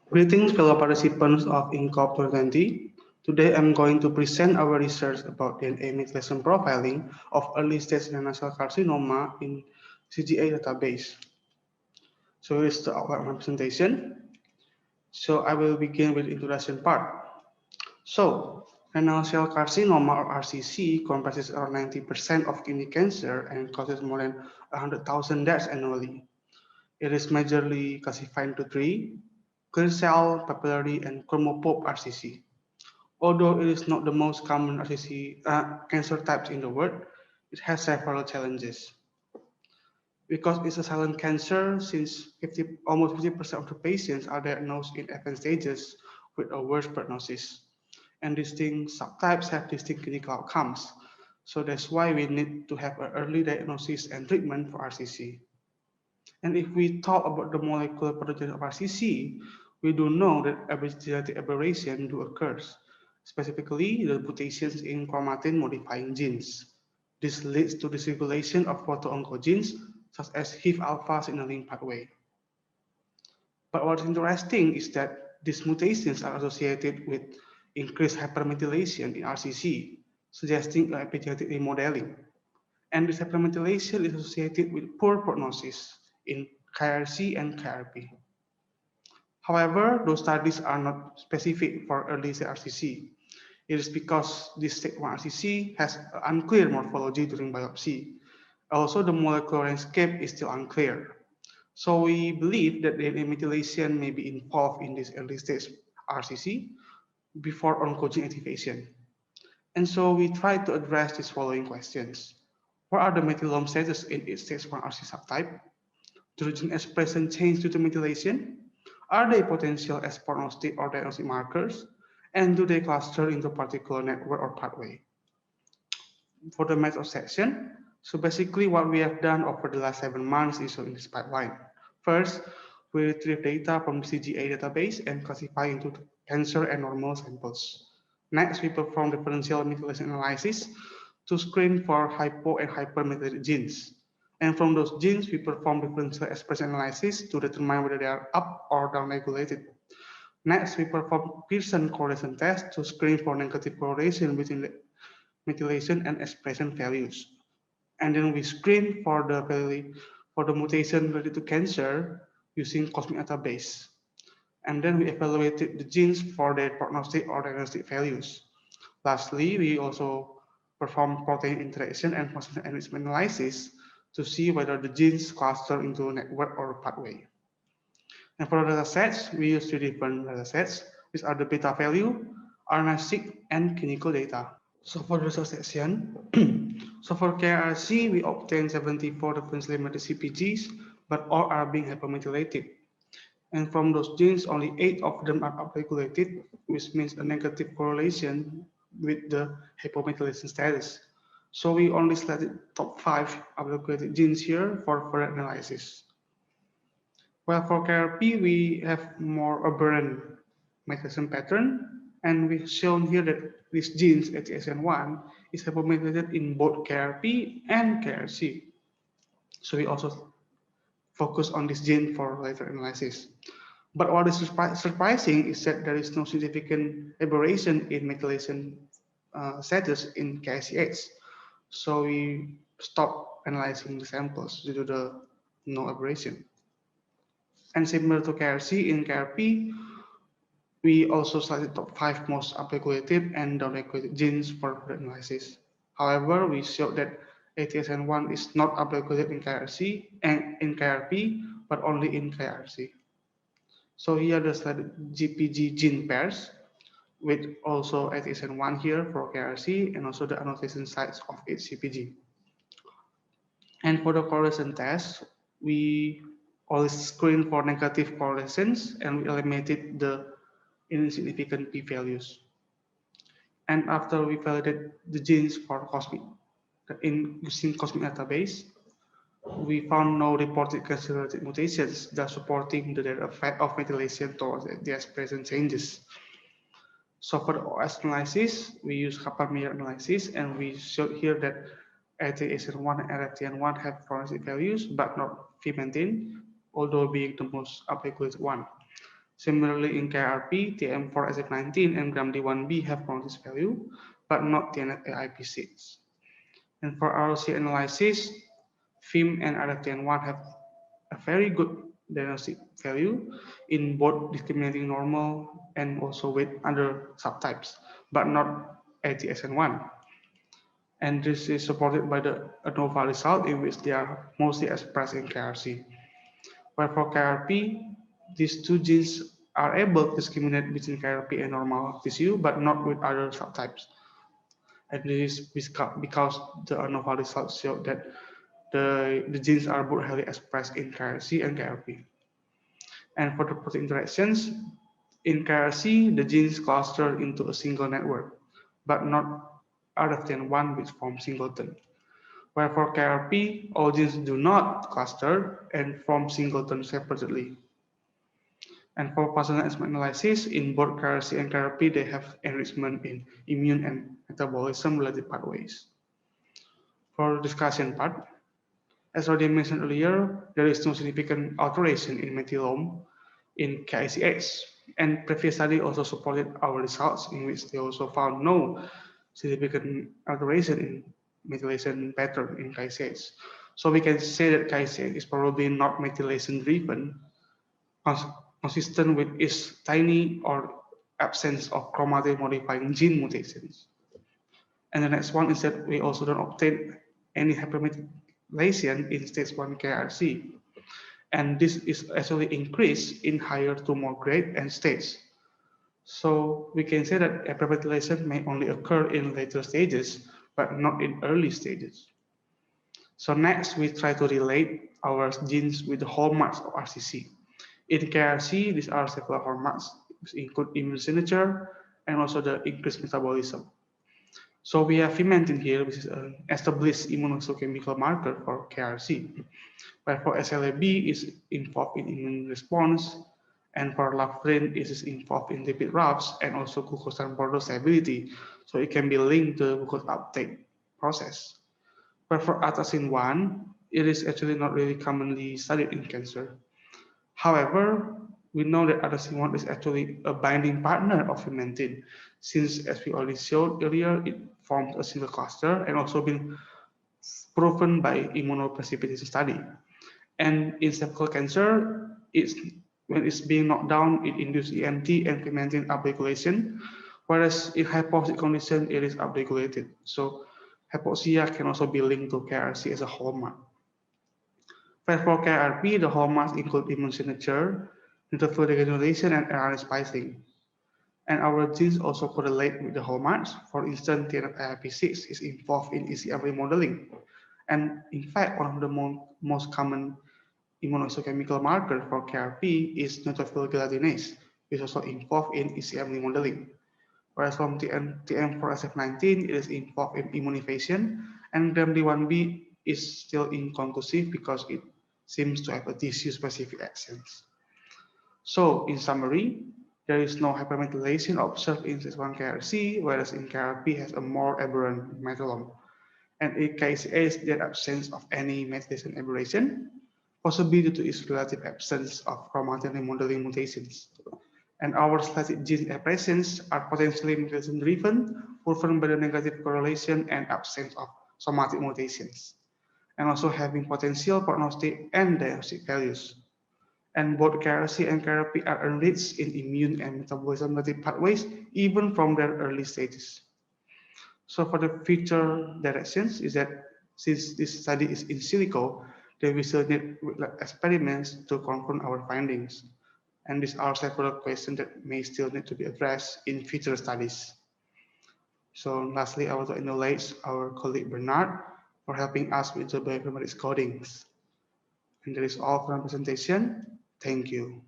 Greetings, fellow participants of InCoB 2020. Today I'm going to present our research about DNA methylation profiling of early-stage renal cell carcinoma in CGA database. So here's the outline of my presentation. So I will begin with the introduction part. So, renal cell carcinoma or RCC comprises around 90% of kidney cancer and causes more than 100,000 deaths annually. It is majorly classified into three: clear cell, papillary, and chromophobe RCC. Although it is not the most common RCC cancer types in the world, it has several challenges. Because it's a silent cancer, since almost 50% of the patients are diagnosed in advanced stages with a worse prognosis. And distinct subtypes have distinct clinical outcomes. So that's why we need to have an early diagnosis and treatment for RCC. And if we talk about the molecular pathogen of RCC, we do know that epigenetic aberration do occurs, specifically the mutations in chromatin modifying genes. This leads to dysregulation of proto-oncogenes such as HIF alpha signaling pathway. But what's interesting is that these mutations are associated with increased hypermethylation in RCC, suggesting epigenetic remodeling. And this hypermethylation is associated with poor prognosis in KRC and KRP. However, those studies are not specific for early RCC. It is because this stage 1 RCC has unclear morphology during biopsy. Also, the molecular landscape is still unclear. So we believe that DNA methylation may be involved in this early stage RCC before oncogene activation. And so we try to address these following questions. What are the methylome status in each stage 1 RCC subtype? Do the gene expression change due to methylation? Are they potential as prognostic or diagnostic markers? And do they cluster into a particular network or pathway? For the method section, so basically what we have done over the last 7 months is shown in this pipeline. First, we retrieve data from the CGA database and classify into cancer and normal samples. Next, we perform differential methylation analysis to screen for hypo and hypermethylated genes. And from those genes, we perform differential expression analysis to determine whether they are up or down regulated. Next, we perform Pearson correlation test to screen for negative correlation between the methylation and expression values. And then we screen for the mutation related to cancer using cosmic database. And then we evaluated the genes for their prognostic or diagnostic values. Lastly, we also perform protein interaction and functional enrichment analysis to see whether the genes cluster into a network or a pathway. And for the datasets, we use 3 different datasets, which are the beta value, RNA-seq, and clinical data. So for the result section, so for KRC, we obtained 74 differentially limited CPGs, but all are being hypermethylated. And from those genes, only 8 of them are upregulated, which means a negative correlation with the hypomethylation status. So we only selected top 5 upregulated genes here for further analysis. Well, for KRP, we have more aberrant methylation pattern, and we've shown here that this genes ATSN1 is hypomethylated in both KRP and KRC. So we also focus on this gene for later analysis. But what is surprising is that there is no significant aberration in methylation status in KCH. So we stop analyzing the samples due to the no aberration. And similar to KRC, in KRP, we also selected top 5 most upregulated and downregulated genes for analysis. However, we showed that ATSN1 is not upregulated in KRC and in KRP, but only in KRC. So here the selected GPG gene pairs with also ATSN1 here for KRC and also the annotation sites of each CPG. And for the correlation test, we always screen for negative correlations and we eliminated the insignificant p-values. And after we validated the genes for cosmic using cosmic database, we found no reported cancer-related mutations that supporting the effect of methylation towards the expression changes. So for the OS analysis, we use Kaplan-Meier analysis, and we showed here that ATSN1 and RFTN1 have forensic values, but not Phementin, although being the most upregulated one. Similarly, in KRP, TM4SF19 and GRAMD1B have prognosis value, but not TNF-AIP6. And for ROC analysis, FIM and RFTN1 have a very good diagnostic value in both discriminating normal and also with other subtypes, but not ATSN1. And this is supported by the ANOVA result in which they are mostly expressed in KRC. Where for KRP, these two genes are able to discriminate between KRP and normal tissue, but not with other subtypes. And this is because the ANOVA results show that the genes are both highly expressed in KRC and KRP. And for the protein interactions, in KRC, the genes cluster into a single network, but not other than one which forms singleton. Where for KRP, all genes do not cluster and form singleton separately. And for personalized analysis, in both KRC and KRP, they have enrichment in immune and metabolism related pathways. For discussion part, as already mentioned earlier, there is no significant alteration in methylome in KICH, and previous study also supported our results in which they also found no significant alteration in methylation pattern in KICH. So we can say that KICH is probably not methylation driven, consistent with its tiny or absence of chromatin modifying gene mutations. And the next one is that we also don't obtain any hypermethylation in stage 1 KRC. And this is actually increased in higher tumor grade and stage. So we can say that hypermethylation may only occur in later stages, but not in early stages. So next, we try to relate our genes with the hallmarks of RCC. In KRC, these are several hallmarks, which include immune signature and also the increased metabolism. So we have vimentin here, which is an established immunohistochemical marker for KRC, where for SLAB is involved in immune response, and for lavrin it is involved in lipid rafts and also glucose transporter stability, so it can be linked to the glucose uptake process. But for ataxin-1, it is actually not really commonly studied in cancer. However, we know that ataxin-1 is actually a binding partner of vimentin, since as we already showed earlier, it forms a single cluster and also been proven by immunoprecipitation study. And in cervical cancer, when it's being knocked down, it induces EMT and vimentin upregulation, whereas in hypoxic condition, it is upregulated. So hypoxia can also be linked to KRC as a hallmark. For KRP, the hallmarks include immune signature, neutrophil degranulation, and RNA splicing. And our genes also correlate with the hallmarks. For instance, TNF-AIP6 is involved in ECM remodeling. And in fact, one of the most common immunohistochemical marker for KRP is neutrophil gelatinase, which is also involved in ECM remodeling. Whereas from TM4SF19, it is involved in immunization, and GRAMD1B is still inconclusive because it seems to have a tissue-specific actions. So, in summary, there is no hypermethylation observed in stage 1 KRC, whereas in KRP has a more aberrant methylome. And in KCA, there absence of any methylation aberration, possibly due to its relative absence of chromatin remodeling mutations. And our selected gene presence are potentially methylation-driven, proven by the negative correlation and absence of somatic mutations, and also having potential prognostic and diagnostic values. And both KRC and KRP are enriched in immune and metabolism-related pathways, even from their early stages. So for the future directions is that since this study is in silico, then we still need experiments to confirm our findings. And these are several questions that may still need to be addressed in future studies. So lastly, I want to acknowledge our colleague Bernard for helping us with the bioinformatics codings. And that is all for my presentation. Thank you.